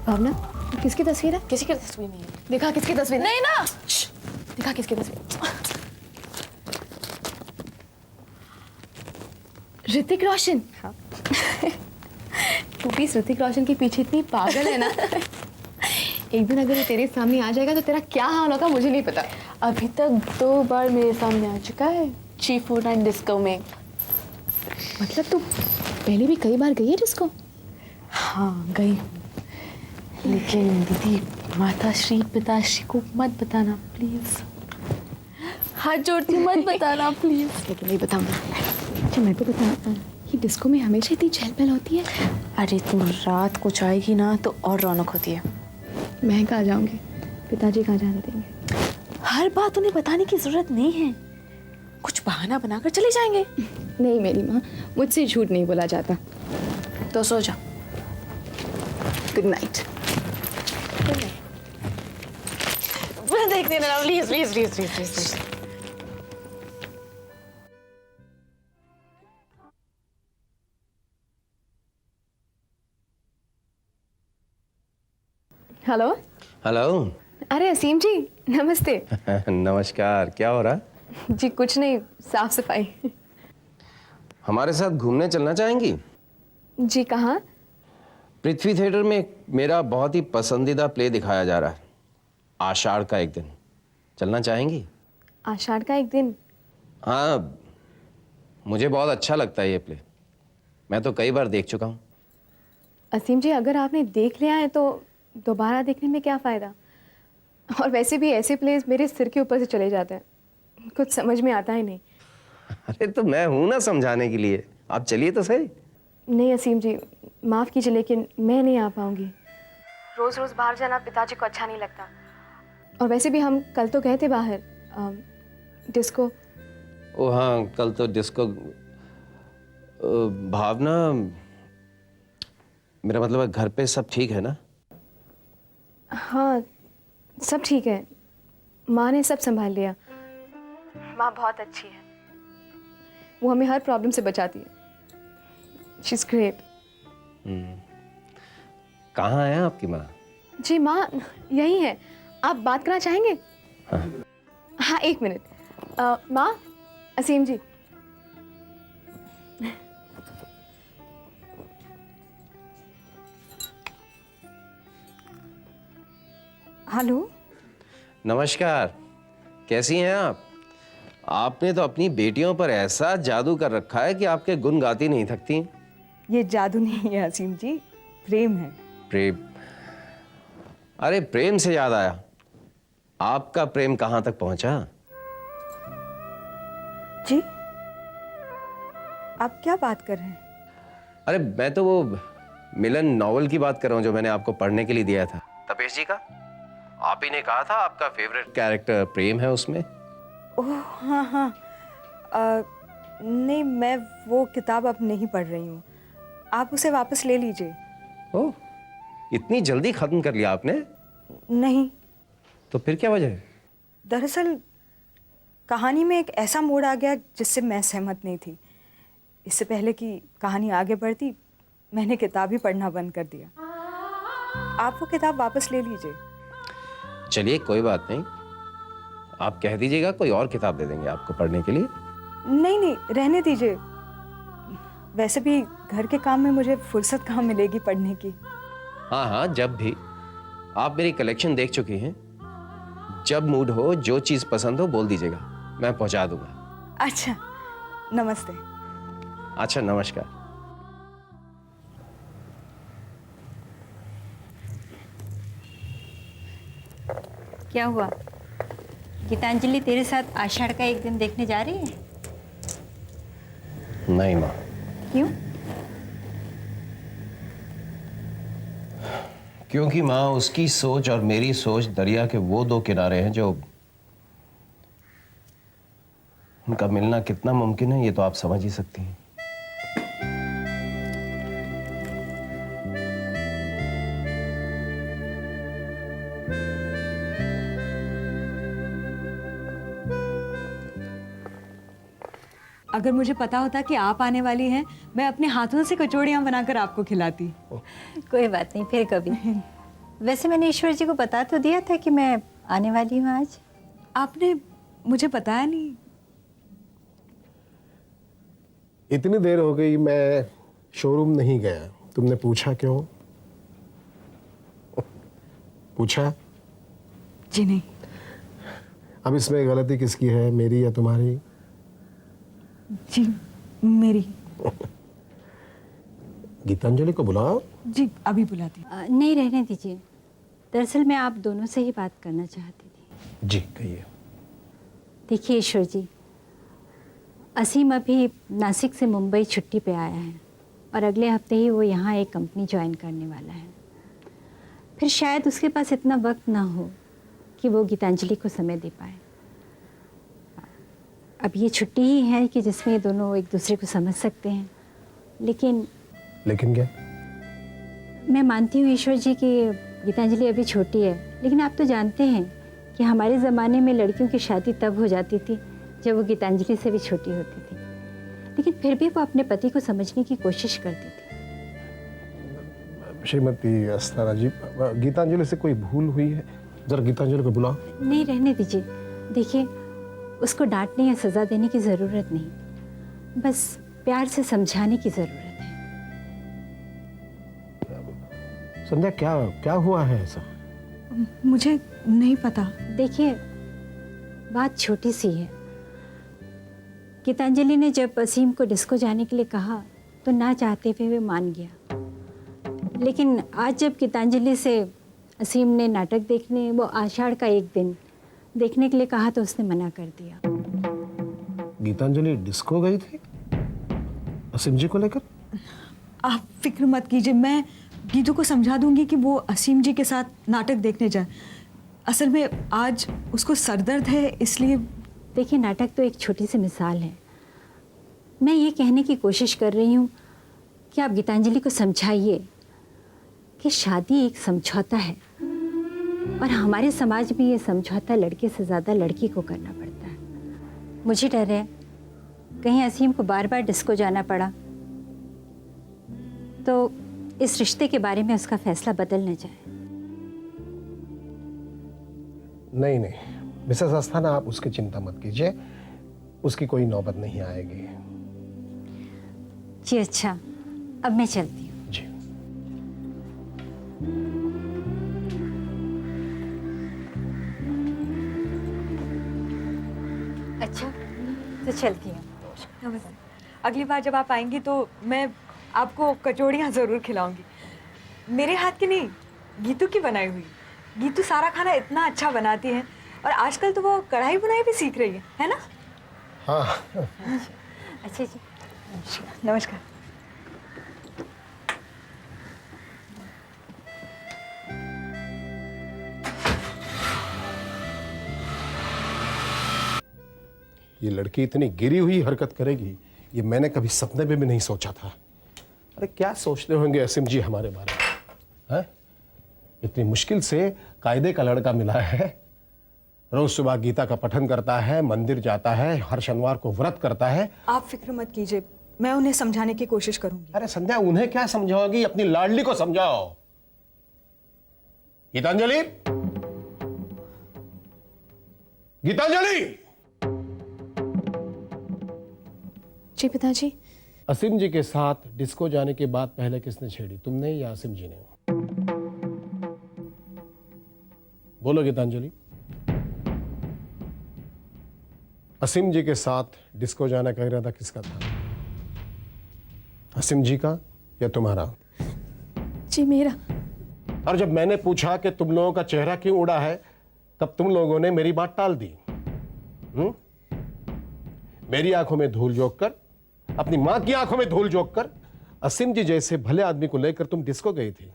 भावना, किसकी तस्वीर है? किसी की तस्वीर नहीं है। देखा किसकी तस्वीर? नहीं ना। देखा किसकी तस्वीर? ऋतिक रोशन। हाँ। तू भी ऋतिक रोशन के पीछे इतनी पागल है ना। एक दिन अगर ये तेरे सामने आ जाएगा तो तेरा क्या हाल होगा मुझे नहीं पता। अभी तक 2 बार मेरे सामने आ चुका है G49 डिस्को में। मतलब तू पहले भी कई बार गई है डिस्को? हाँ गई हूँ, लेकिन दीदी माता श्री पिताश्री को मत बताना प्लीज। हाथ जोड़ती हूँ, मत बताना प्लीज। लेकिन नहीं बताऊंगा। अच्छा मैं तो बता, ये डिस्को में हमेशा इतनी चहल पहल होती है? अरे तुम रात को जाएगी ना तो और रौनक होती है। मैं कहाँ जाऊंगी, पिताजी कहाँ जाने देंगे? हर बात उन्हें बताने की जरूरत नहीं है, कुछ बहाना बनाकर चले जाएंगे। नहीं मेरी माँ, मुझसे झूठ नहीं बोला जाता। तो सो जाओ। Good night. देख देना please please please please please. Hello. Hello. अरे असीम जी, नमस्ते। नमस्कार, क्या हो रहा है? जी कुछ नहीं, साफ सफाई। हमारे साथ घूमने चलना चाहेंगी? जी कहाँ? पृथ्वी थिएटर में मेरा बहुत ही पसंदीदा प्ले दिखाया जा रहा है, आषाढ़ का एक दिन। चलना चाहेंगी? आषाढ़ का एक दिन? हाँ, मुझे बहुत अच्छा लगता है ये प्ले, मैं तो कई बार देख चुका हूँ। असीम जी अगर आपने देख लिया है तो दोबारा देखने में क्या फ़ायदा? और वैसे भी ऐसे प्लेस मेरे सिर के ऊपर से चले जाते हैं, कुछ समझ में आता ही नहीं। अरे तो मैं हूं ना समझाने के लिए, आप चलिए तो सही। नहीं असीम जी, माफ़ कीजिए लेकिन मैं नहीं आ पाऊंगी। रोज़ रोज़ बाहर जाना पिताजी को अच्छा नहीं लगता। और वैसे भी हम कल तो गए थे बाहर डिस्को। ओ हाँ, कल तो डिस्को। भावना, मेरा मतलब है घर पे सब ठीक है ना? हाँ सब ठीक है, माँ ने सब संभाल लिया। माँ बहुत अच्छी है, वो हमें हर प्रॉब्लम से बचाती है। She is great. कहाँ है आपकी माँ? जी माँ यही है, आप बात करना चाहेंगे? हाँ। हाँ एक मिनट। माँ, असीम जी। हेलो। नमस्कार, कैसी हैं आप? आपने तो अपनी बेटियों पर ऐसा जादू कर रखा है कि आपके गुण गाती नहीं थकती। ये जादू नहीं है असीम जी, प्रेम है। प्रेम? अरे प्रेम से याद आया, आपका प्रेम कहां तक पहुंचा? जी आप क्या बात कर रहे हैं? अरे मैं तो वो मिलन नॉवल की बात कर रहा हूं जो मैंने आपको पढ़ने के लिए दिया था, तपेश जी का। आप ही ने कहा था आपका फेवरेट कैरेक्टर प्रेम है उसमें। ओह हाँ हाँ। नहीं, मैं वो किताब अब नहीं पढ़ रही हूँ, आप उसे वापस ले लीजिए। ओह, इतनी जल्दी खत्म कर लिया आपने? नहीं, तो फिर क्या वजह है? दरअसल कहानी में एक ऐसा मोड़ आ गया जिससे मैं सहमत नहीं थी। इससे पहले कि कहानी आगे बढ़ती, मैंने किताब ही पढ़ना बंद कर दिया। आप वो किताब वापस ले लीजिए। चलिए कोई बात नहीं, आप कह दीजिएगा कोई और किताब दे देंगे आपको पढ़ने के लिए। नहीं नहीं, रहने दीजिए। वैसे भी घर के काम में मुझे फुर्सत कहाँ मिलेगी पढ़ने की। हाँ हाँ, जब भी। आप मेरी कलेक्शन देख चुकी हैं, जब मूड हो, जो चीज पसंद हो बोल दीजिएगा, मैं पहुंचा दूंगा। अच्छा, नमस्ते। अच्छा नमस्कार। क्या हुआ? गीतांजलि तेरे साथ आषाढ़ का एक दिन देखने जा रही है? नहीं माँ। क्यों? क्योंकि माँ, उसकी सोच और मेरी सोच दरिया के वो दो किनारे हैं जो उनका मिलना कितना मुमकिन है ये तो आप समझ ही सकती हैं। अगर मुझे पता होता कि आप आने वाली हैं, मैं अपने हाथों से कचौड़ियाँ बनाकर आपको खिलाती। कोई बात नहीं, फिर कभी। वैसे मैंने ईश्वर जी को बता तो दिया था कि मैं आने वाली हूँ आज। आपने मुझे बताया नहीं। इतनी देर हो गई मैं शोरूम नहीं गया, तुमने पूछा क्यों? पूछा? जी नहीं। अब इसमें गलती किसकी है, मेरी या तुम्हारी? जी मेरी। गीतांजलि को बुलाओ। जी अभी बुलाती। नहीं, रहने दीजिए। दरअसल मैं आप दोनों से ही बात करना चाहती थी। जी कहिए। देखिए ईश्वर जी, असीम अभी नासिक से मुंबई छुट्टी पे आया है और अगले हफ्ते ही वो यहाँ एक कंपनी ज्वाइन करने वाला है। फिर शायद उसके पास इतना वक्त ना हो कि वो गीतांजलि को समय दे पाए। अब ये छुट्टी ही है कि जिसमें ये दोनों एक दूसरे को समझ सकते हैं। लेकिन क्या? मैं मानती हूँ ईश्वर जी कि गीतांजलि अभी छोटी है, लेकिन आप तो जानते हैं कि हमारे ज़माने में लड़कियों की शादी तब हो जाती थी जब वो गीतांजलि से भी छोटी होती थी। लेकिन फिर भी वो अपने पति को समझने की कोशिश करती थी। श्रीमती अस्ताना जी, गीतांजलि से कोई भूल हुई है? जरा गीतांजलि को बुलाओ। नहीं, रहने दीजिए। देखिए, उसको डांटने या सज़ा देने की ज़रूरत नहीं, बस प्यार से समझाने की ज़रूरत है। संध्या, क्या हुआ है ऐसा? मुझे नहीं पता। देखिए, बात छोटी सी है। गीतांजलि ने जब असीम को डिस्को जाने के लिए कहा तो ना चाहते हुए वे मान गया। लेकिन आज जब गीतांजलि से असीम ने नाटक देखने, वो आषाढ़ का एक दिन देखने के लिए कहा तो उसने मना कर दिया। गीतांजलि डिस्को गई थी असीम जी को लेकर? आप फिक्र मत कीजिए, मैं गीतू को समझा दूंगी कि वो असीम जी के साथ नाटक देखने जाए। असल में आज उसको सरदर्द है, इसलिए। देखिए, नाटक तो एक छोटी सी मिसाल है। मैं ये कहने की कोशिश कर रही हूँ कि आप गीतांजलि को समझाइए कि शादी एक समझौता है और हमारे समाज में ये समझौता लड़के से ज़्यादा लड़की को करना पड़ता है। मुझे डर है कहीं असीम को बार बार डिस्को जाना पड़ा तो इस रिश्ते के बारे में उसका फैसला बदल न जाए। नहीं, मिसेस अस्थाना, आप उसकी चिंता मत कीजिए, उसकी कोई नौबत नहीं आएगी। जी अच्छा, अब मैं चलती हूँ। जी। अच्छा, तो चलती हूँ। नमस्ते। अगली बार जब आप आएंगी तो मैं आपको कचौड़ियाँ ज़रूर खिलाऊंगी। मेरे हाथ की नहीं, गीतू की बनाई हुई। गीतू सारा खाना इतना अच्छा बनाती है और आजकल तो वो कढ़ाई बुनाई भी सीख रही है ना? हाँ। अच्छा जी, नमस्कार। ये लड़की इतनी गिरी हुई हरकत करेगी, ये मैंने कभी सपने में भी नहीं सोचा था। अरे क्या सोचते होंगे असीम जी हमारे बारे में, हैं? इतनी मुश्किल से कायदे का लड़का मिला है, रोज सुबह गीता का पठन करता है, मंदिर जाता है, हर शनिवार को व्रत करता है। आप फिक्र मत कीजिए, मैं उन्हें समझाने की कोशिश करूंगी। अरे संध्या, उन्हें क्या समझाओगी, अपनी लाडली को समझाओ। गीतांजलि, गीतांजलि! जी पिताजी। असीम जी के साथ डिस्को जाने के बाद पहले किसने छेड़ी, तुमने या असीम जी ने? बोलो गीतांजलि। असीम जी के साथ डिस्को जाने का इरादा किसका था, असीम जी का या तुम्हारा? जी मेरा। और जब मैंने पूछा कि तुम लोगों का चेहरा क्यों उड़ा है, तब तुम लोगों ने मेरी बात टाल दी। मेरी आंखों में धूल झोंक कर, अपनी मां की आंखों में धूल झोंक कर असीम जी जैसे भले आदमी को लेकर तुम डिस्को गई थी।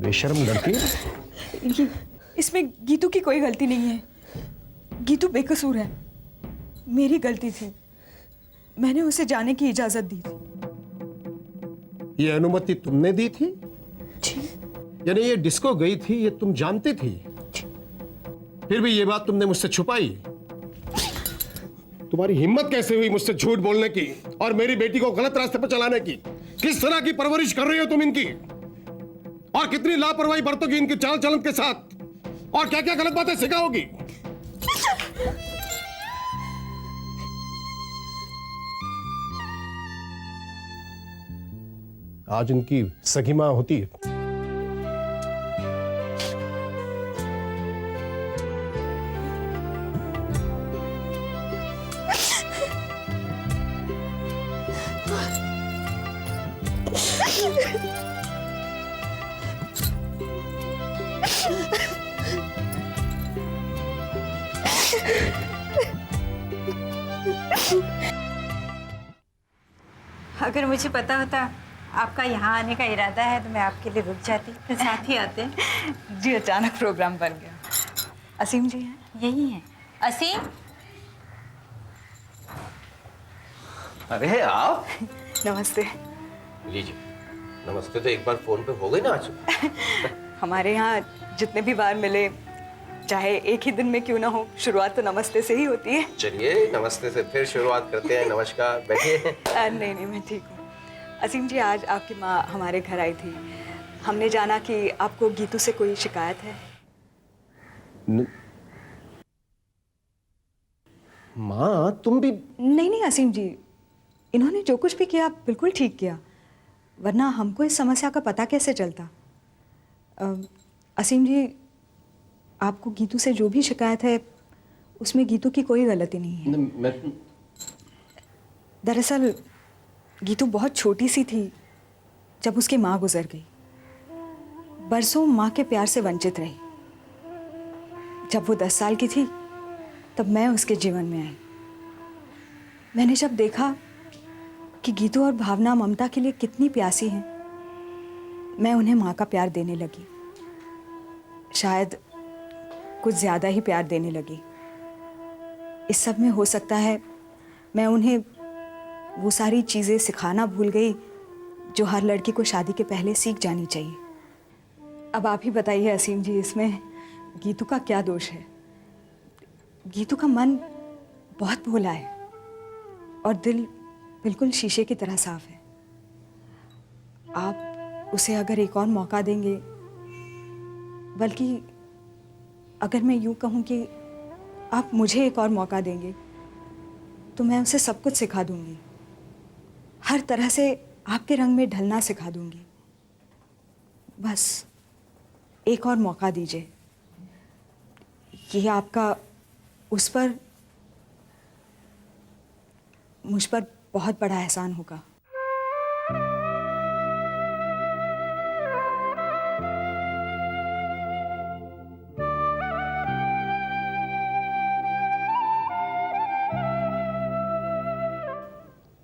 बेशर्म लड़की। इसमें गीतू की कोई गलती नहीं है। गीतू बेकसूर है, मेरी गलती थी। मैंने उसे जाने की इजाजत दी थी। ये अनुमति तुमने दी थी? जी। यानी ये डिस्को गई थी ये तुम जानती थी, फिर भी ये बात तुमने मुझसे छुपाई। तुम्हारी हिम्मत कैसे हुई मुझसे झूठ बोलने की और मेरी बेटी को गलत रास्ते पर चलाने की? किस तरह की परवरिश कर रही हो तुम इनकी? और कितनी लापरवाही बरतोगी इनके चाल चलन के साथ, और क्या क्या गलत बातें सिखाओगी। आज इनकी सगी मां होती है। अगर मुझे पता होता आपका यहाँ आने का इरादा है तो मैं आपके लिए रुक जाती, तो साथ ही आते। जी अचानक प्रोग्राम बन गया। असीम जी हैं? यही है असीम। अरे आप नमस्ते। लीजिए। नमस्ते तो एक बार फोन पे हो गई ना आज। हमारे यहाँ जितने भी बार मिले, चाहे एक ही दिन में क्यों ना हो, शुरुआत तो नमस्ते से ही होती है। चलिए नमस्ते से फिर शुरुआत करते हैं। नमस्कार, बैठिए। नहीं मैं ठीक हूँ। असीम जी, आज आपकी माँ हमारे घर आई थी। हमने जाना कि आपको गीतू से कोई शिकायत है। माँ तुम भी। नहीं असीम जी, इन्होंने जो कुछ भी किया बिल्कुल ठीक किया, वरना हमको इस समस्या का पता कैसे चलता। असीम जी, आपको गीतू से जो भी शिकायत है उसमें गीतू की कोई गलती नहीं है। दरअसल गीतू बहुत छोटी सी थी जब उसकी माँ गुजर गई। बरसों माँ के प्यार से वंचित रही। जब वो 10 साल की थी तब मैं उसके जीवन में आई। मैंने जब देखा कि गीतू और भावना ममता के लिए कितनी प्यासी हैं, मैं उन्हें माँ का प्यार देने लगी। शायद कुछ ज़्यादा ही प्यार देने लगी। इस सब में हो सकता है मैं उन्हें वो सारी चीज़ें सिखाना भूल गई जो हर लड़की को शादी के पहले सीख जानी चाहिए। अब आप ही बताइए असीम जी, इसमें गीतू का क्या दोष है? गीतू का मन बहुत भोला है और दिल बिल्कुल शीशे की तरह साफ है। आप उसे अगर एक और मौका देंगे, बल्कि अगर मैं यूँ कहूँ कि आप मुझे एक और मौका देंगे, तो मैं उसे सब कुछ सिखा दूंगी। हर तरह से आपके रंग में ढलना सिखा दूंगी। बस एक और मौका दीजिए। ये आपका उस पर, मुझ पर बहुत बड़ा एहसान होगा।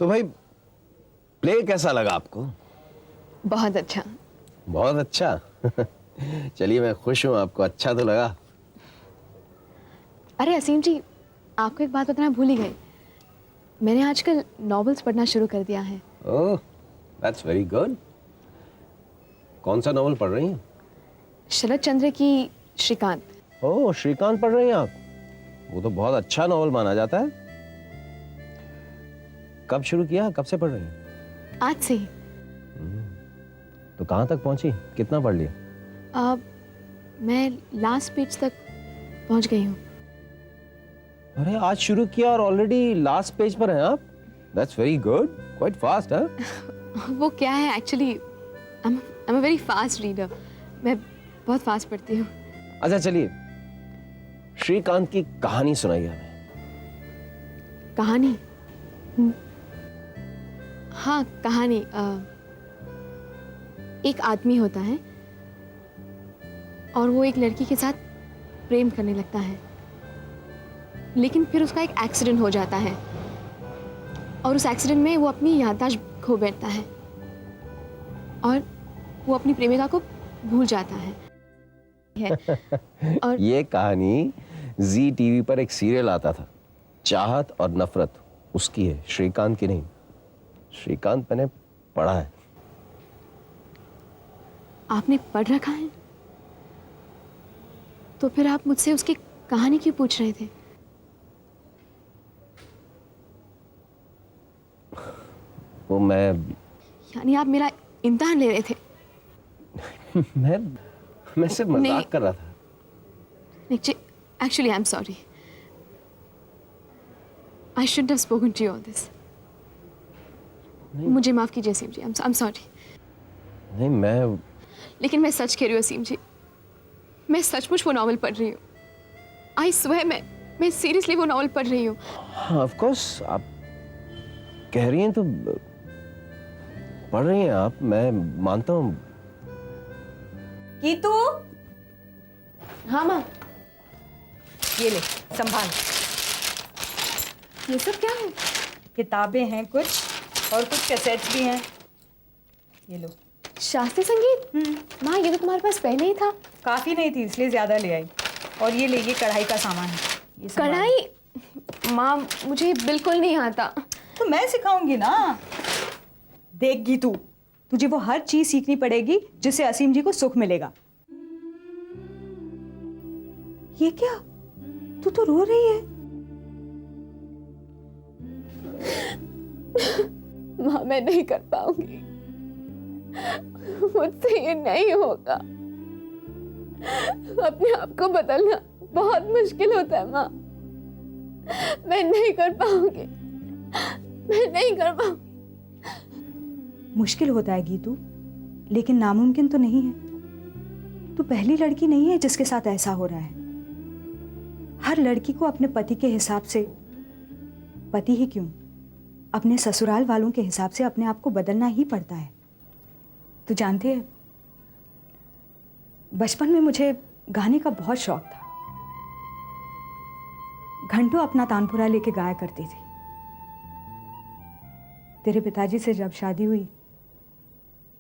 तो भाई प्ले कैसा लगा आपको? बहुत अच्छा। बहुत अच्छा। चलिए मैं खुश हूँ, आपको अच्छा तो लगा। अरे असीम जी, आपको एक बात बताना भूल ही गई। मैंने आजकल नॉवेल्स पढ़ना शुरू कर दिया है। ओह, दैट्स वेरी गुड। कौन सा नॉवेल पढ़ रही हैं? शरद चंद्र की श्रीकांत। ओह, श्रीकांत पढ़ रही हैं आप? वो तो बहुत अच्छा नॉवेल माना जाता है। कब शुरू किया, कब से पढ़ रही हैं? आज से ही। तो कहाँ तक पहुंची, कितना पढ़ लिया? अब मैं लास्ट पेज तक पहुंच गई हूँ। अरे आज शुरू किया और ऑलरेडी लास्ट पेज पर हैं आप? That's very good, quite fast. हाँ, वो क्या है actually, I am a very fast reader. मैं बहुत फास्ट पढ़ती हूँ। अच्छा चलिए, श्रीकांत की कहानी सुनाइए हमें। कहानी? हाँ कहानी। एक आदमी होता है और वो एक लड़की के साथ प्रेम करने लगता है, लेकिन फिर उसका एक एक्सीडेंट हो जाता है और उस एक्सीडेंट में वो अपनी याददाश्त खो बैठता है और वो अपनी प्रेमिका को भूल जाता है। और ये कहानी जी टीवी पर एक सीरियल आता था, चाहत और नफरत, उसकी है, श्रीकांत की नहीं। श्रीकांत मैंने पढ़ा है। आपने पढ़ रखा है? तो फिर आप मुझसे उसकी कहानी क्यों पूछ रहे थे? वो मैं यानी आप मेरा इम्तिहान ले रहे थे? मैं सिर्फ नहीं। मजाक कर रहा था। Actually, I'm sorry. I shouldn't have spoken to you all this. मुझे माफ कीजिए असीम जी, I'm sorry. नहीं, मैं लेकिन मैं सच कह रही हूँ असीम जी, मैं सचमुच वो नॉवल पढ़ रही हूँ। I swear मैं सीरियसली वो नॉवल पढ़ रही हूँ। हाँ, ऑफ कोर्स आप कह रही हैं तो पढ़ रही हैं आप, मैं मानता हूँ। गीतू, हाँ माँ। ये ले संभाल। ये सब क्या है? किताबें हैं कुछ और कुछ कैसेट्स भी हैं। ये लो। शास्त्रीय संगीत? माँ ये तो तुम्हारे पास पहले ही था। काफ़ी नहीं थी इसलिए ज़्यादा ले आई। और ये ले, ये कढ़ाई का सामान है। ये संभाल। कढ़ाई? माँ मुझे बिल्कुल नहीं आता। तो मैं सिखाऊंगी ना। देख गीतू, तुझे वो हर चीज सीखनी पड़ेगी जिससे असीम जी को सुख मिलेगा। ये क्या? तू तो रो रही है। माँ मैं नहीं कर पाऊंगी, मुझसे ये नहीं होगा। अपने आप को बदलना बहुत मुश्किल होता है माँ। मैं नहीं कर पाऊंगी, मैं नहीं कर पाऊंगी। मुश्किल होता है गीतू, लेकिन नामुमकिन तो नहीं है। तू पहली लड़की नहीं है जिसके साथ ऐसा हो रहा है। हर लड़की को अपने पति के हिसाब से, पति ही क्यों, अपने ससुराल वालों के हिसाब से अपने आप को बदलना ही पड़ता है। तू जानती है, बचपन में मुझे गाने का बहुत शौक था। घंटों अपना तानपुरा लेके गाया करती थी। तेरे पिताजी से जब शादी हुई,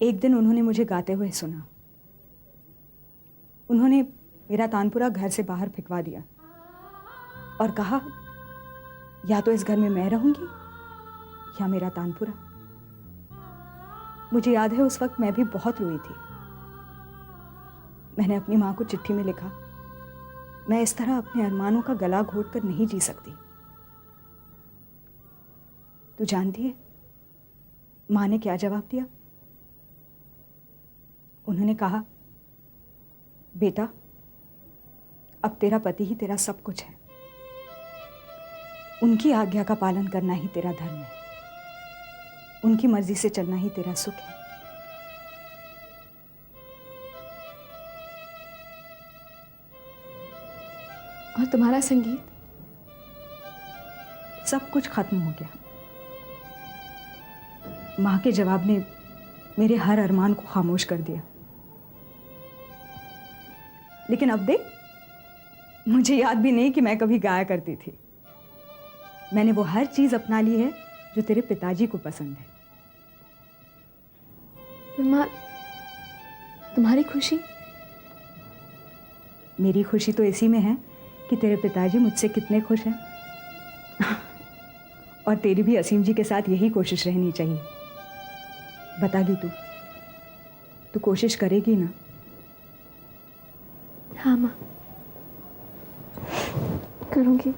एक दिन उन्होंने मुझे गाते हुए सुना। उन्होंने मेरा तानपुरा घर से बाहर फेंकवा दिया और कहा, या तो इस घर में मैं रहूंगी या मेरा तानपुरा। मुझे याद है उस वक्त मैं भी बहुत रोई थी। मैंने अपनी माँ को चिट्ठी में लिखा, मैं इस तरह अपने अरमानों का गला घोट कर नहीं जी सकती। तू जानती है माँ ने क्या जवाब दिया? उन्होंने कहा, बेटा अब तेरा पति ही तेरा सब कुछ है। उनकी आज्ञा का पालन करना ही तेरा धर्म है। उनकी मर्जी से चलना ही तेरा सुख है। और तुम्हारा संगीत? सब कुछ खत्म हो गया। माँ के जवाब ने मेरे हर अरमान को खामोश कर दिया। लेकिन अब देख, मुझे याद भी नहीं कि मैं कभी गाया करती थी। मैंने वो हर चीज अपना ली है जो तेरे पिताजी को पसंद है। पर माँ, तुम्हारी खुशी? मेरी खुशी तो इसी में है कि तेरे पिताजी मुझसे कितने खुश हैं। और तेरी भी असीम जी के साथ यही कोशिश रहनी चाहिए। बतागी तू कोशिश करेगी ना? हाँ माँ, करूँगी।